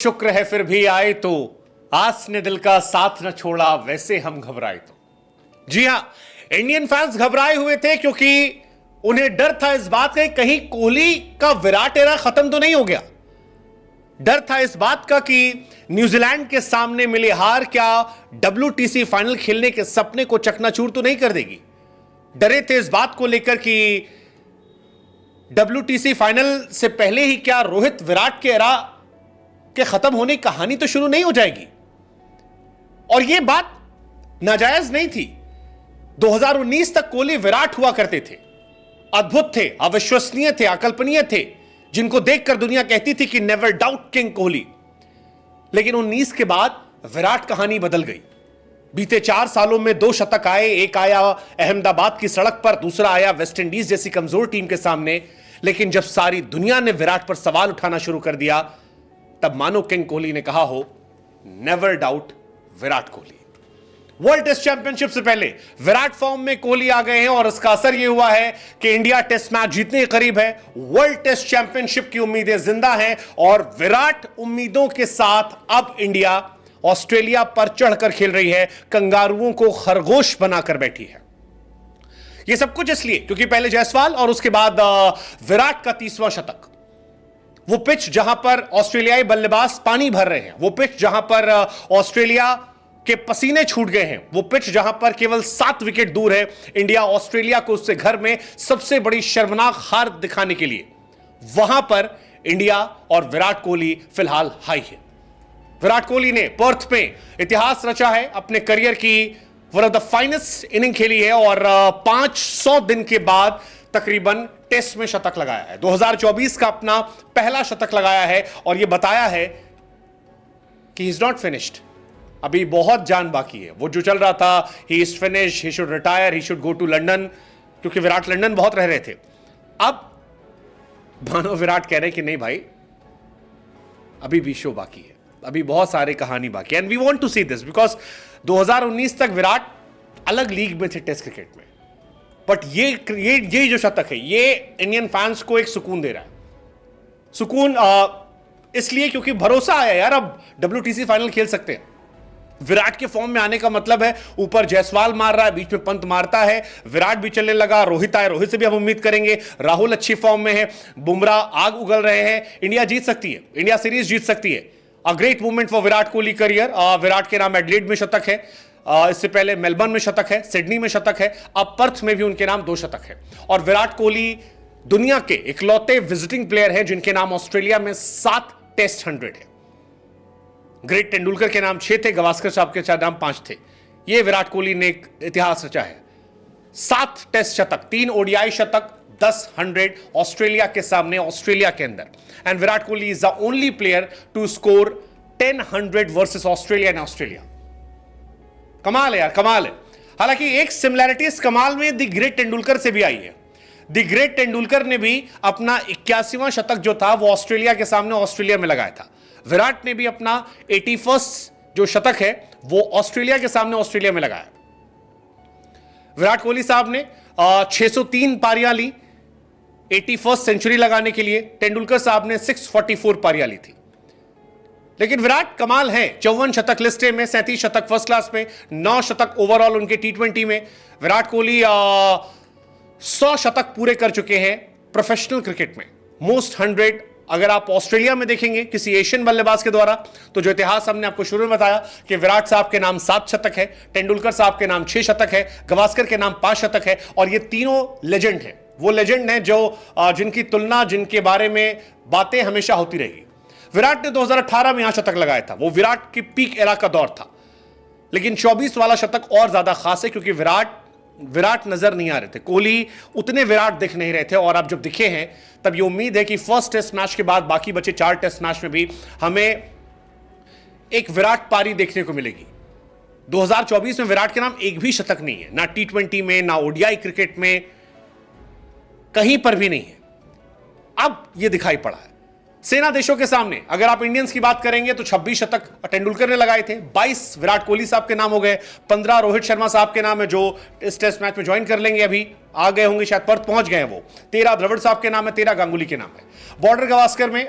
शुक्र है फिर भी आए तो, आस ने दिल का साथ न छोड़ा, वैसे हम घबराए तो। जी हां, इंडियन फैंस घबराए हुए थे क्योंकि उन्हें डर था इस बात का कहीं कोहली का विराट एरा खत्म तो नहीं हो गया। डर था इस बात का कि न्यूजीलैंड के सामने मिली हार क्या WTC फाइनल खेलने के सपने को चकनाचूर तो नहीं कर देगी। डरे थे इस बात को लेकर कि WTC फाइनल से पहले ही क्या रोहित विराट के एरा के खत्म होने की कहानी तो शुरू नहीं हो जाएगी। और यह बात नाजायज नहीं थी। 2019 तक कोहली विराट हुआ करते थे, अद्भुत थे, अविश्वसनीय थे, अकल्पनीय थे, जिनको देखकर दुनिया कहती थी कि नेवर डाउट किंग कोहली। लेकिन 19 के बाद विराट कहानी बदल गई। बीते 4 सालों में 2 शतक आए, एक आया अहमदाबाद की सड़क पर, दूसरा आया वेस्टइंडीज जैसी कमजोर टीम के सामने। लेकिन जब सारी दुनिया ने विराट पर सवाल उठाना शुरू कर दिया, तब मानो किंग कोहली ने कहा हो, never doubt Virat Kohli. World test championship से पहले विराट फॉर्म में कोहली आ गए हैं और इसका असर यह हुआ है कि इंडिया टेस्ट मैच जीतने के करीब है। वर्ल्ड टेस्ट चैंपियनशिप की उम्मीदें जिंदा हैं और विराट उम्मीदों के साथ अब इंडिया ऑस्ट्रेलिया पर चढ़कर खेल रही है, कंगारुओं को खरगोश बनाकर बैठी है। यह सब कुछ इसलिए क्योंकि पहले जायसवाल और उसके बाद विराट का 30वां शतक। वो पिच जहां पर ऑस्ट्रेलियाई बल्लेबाज पानी भर रहे हैं, वो पिच जहां पर ऑस्ट्रेलिया के पसीने छूट गए हैं, वो पिच जहां पर केवल 7 विकेट दूर है इंडिया ऑस्ट्रेलिया को उससे घर में सबसे बड़ी शर्मनाक हार दिखाने के लिए, वहां पर इंडिया और विराट कोहली फिलहाल हाई है। विराट कोहली ने पर्थ में इतिहास रचा है, अपने करियर की one of the finest inning खेली है और 500 दिन के बाद तकरीबन टेस्ट में शतक लगाया है। 2024 का अपना पहला शतक लगाया है और यह बताया है कि ही इज नॉट फिनिश्ड, अभी बहुत जान बाकी है। वो जो चल रहा था he is finish, he should retire, he should go to London, क्योंकि विराट लंदन बहुत रह रहे थे। अब मानो विराट कह रहे हैं कि नहीं भाई, अभी भी शो बाकी है, अभी बहुत सारे कहानी बाकी है। And we want to see this because 2019 तक विराट अलग लीग में थे टेस्ट क्रिकेट में, बट ये जो शतक है ये इंडियन फैंस को एक सुकून दे रहा है। सुकून इसलिए क्योंकि भरोसा आया यार, अब WTC फाइनल खेल सकते हैं। विराट के फॉर्म में आने का मतलब है ऊपर जायसवाल मार रहा है, बीच में पंत मारता है, विराट भी चलने लगा, रोहित आए, रोहित से भी हम उम्मीद करेंगे, राहुल अच्छी फॉर्म में है, बुमराह आग उगल रहे हैं। इंडिया जीत सकती है, इंडिया सीरीज जीत सकती है। A great movement for Virat Kohli career. Virat के नाम एडिलेड में शतक है, इससे पहले मेलबर्न में शतक है, सिडनी में शतक है, अब पर्थ में भी उनके नाम 2 शतक है। और विराट कोहली दुनिया के इकलौते विजिटिंग प्लेयर हैं जिनके नाम ऑस्ट्रेलिया में 7 टेस्ट 100 है। ग्रेट तेंदुलकर के नाम 6 थे, गवास्कर साहब के नाम 5 थे। यह विराट कोहली ने एक इतिहास रचा है। 7 टेस्ट शतक, 3 ODI शतक, 10 100 ऑस्ट्रेलिया के सामने, ऑस्ट्रेलिया के अंदर। And Virat Kohli is the only player to score 10 100 versus Australia in Australia. कमाल है यार, कमाल है। हालांकि एक सिमिलैरिटी इस कमाल में द ग्रेट तेंदुलकर से भी आई है। द ग्रेट तेंदुलकर ने भी अपना 81वां शतक जो था वो ऑस्ट्रेलिया के सामने ऑस्ट्रेलिया में लगाया था। विराट ने भी अपना 81 जो शतक है वो ऑस्ट्रेलिया के सामने ऑस्ट्रेलिया में लगाया। विराट कोहली साहब ने 603 पारियां ली 81st सेंचुरी लगाने के लिए, तेंदुलकर साहब ने 644 पारियां ली थी। लेकिन विराट कमाल है, 54 शतक लिस्टे में, 37 शतक फर्स्ट क्लास में, 9 शतक ओवरऑल उनके T20 में। विराट कोहली 100 शतक पूरे कर चुके हैं प्रोफेशनल क्रिकेट में। मोस्ट 100 अगर आप ऑस्ट्रेलिया में देखेंगे किसी एशियन बल्लेबाज के द्वारा, तो जो इतिहास हमने आपको शुरू में बताया कि विराट साहब के नाम 7 शतक है, तेंदुलकर साहब के नाम 6 शतक है, गवास्कर के नाम 5 शतक है। और ये तीनों लेजेंड हैं, वो लेजेंड हैं जो जिनकी तुलना, जिनके बारे में बातें हमेशा होती रहेगी। विराट ने 2018 में यहां शतक लगाया था, वो विराट की पीक एरा का दौर था। लेकिन 24 वाला शतक और ज्यादा खास है क्योंकि विराट नजर नहीं आ रहे थे, कोहली उतने विराट दिख नहीं रहे थे। और अब जब दिखे हैं तब ये उम्मीद है कि फर्स्ट टेस्ट मैच के बाद बाकी बचे 4 टेस्ट मैच में भी हमें एक विराट पारी देखने को मिलेगी। 2024 में विराट के नाम एक भी शतक नहीं है, ना T20 में, ना ODI क्रिकेट में, कहीं पर भी नहीं है। अब यह दिखाई पड़ा है सेना देशों के सामने। अगर आप इंडियंस की बात करेंगे तो 26 शतक तेंदुलकर ने लगाए थे, 22 विराट कोहली साहब के नाम हो गए, 15 रोहित शर्मा साहब के नाम है जो इस टेस्ट मैच में ज्वाइन कर लेंगे, अभी आ गए होंगे, शायद पर्थ पहुंच गए वो, 13 द्रविड़ साहब के नाम है, 13 गांगुली के नाम है। बॉर्डर गवास्कर में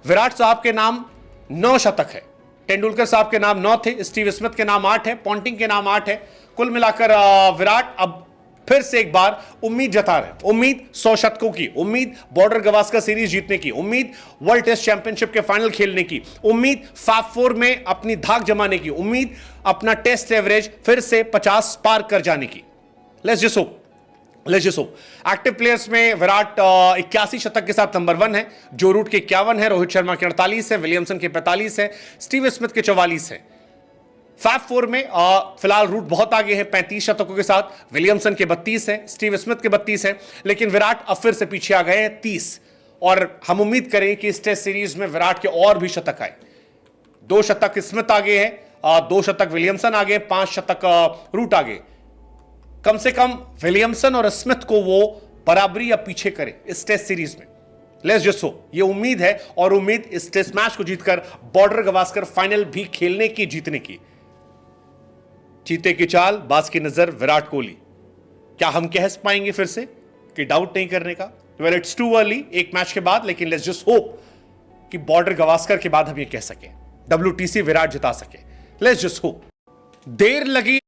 विराट साहब के नाम 9 शतक है। तेंदुलकर साहब के नाम 9 थे, स्टीव स्मिथ के नाम 8 है, पॉन्टिंग के नाम 8 है। कुल मिलाकर विराट अब फिर से एक बार उम्मीद जता रहे। उम्मीद 100 शतकों की, उम्मीद बॉर्डर गवास्कर सीरीज जीतने की, उम्मीद वर्ल्ड टेस्ट चैंपियनशिप के फाइनल खेलने की, उम्मीद फैब फोर में अपनी धाक जमाने की, उम्मीद अपना टेस्ट एवरेज फिर से 50 पार कर जाने की। Let's just hope. Active players में विराट 81 शतक के साथ नंबर 1 है, जो रूट के 51 है, रोहित शर्मा के 48 है, विलियमसन के 45 है, स्टीव स्मिथ के 44 है। फैब फोर में फिलहाल रूट बहुत आगे है 35 शतकों के साथ, विलियमसन के 32 है, स्टीव स्मिथ के 32 है, लेकिन विराट अब फिर से पीछे आ गए हैं 30। और हम उम्मीद करें कि इस टेस्ट सीरीज में विराट के और भी शतक आए। 2 शतक स्मिथ आगे है, 2 शतक विलियमसन आगे, 5 शतक रूट आगे। कम से कम विलियमसन और स्मिथ को वो बराबरी या पीछे करे इस टेस्ट सीरीज में। लेट्स जस्ट होप, ये उम्मीद है, और उम्मीद इस टेस्ट मैच को जीतकर बॉर्डर गवास्कर फाइनल भी खेलने की, जीतने की। चीते की चाल, बाज की नजर, विराट कोहली। क्या हम कह पाएंगे फिर से कि डाउट नहीं करने का? वेल, इट्स टू अर्ली एक मैच के बाद, लेकिन लेट्स जस्ट होप कि बॉर्डर गवास्कर के बाद हम ये कह सके, WTC विराट जिता सके। Let's just hope. देर लगी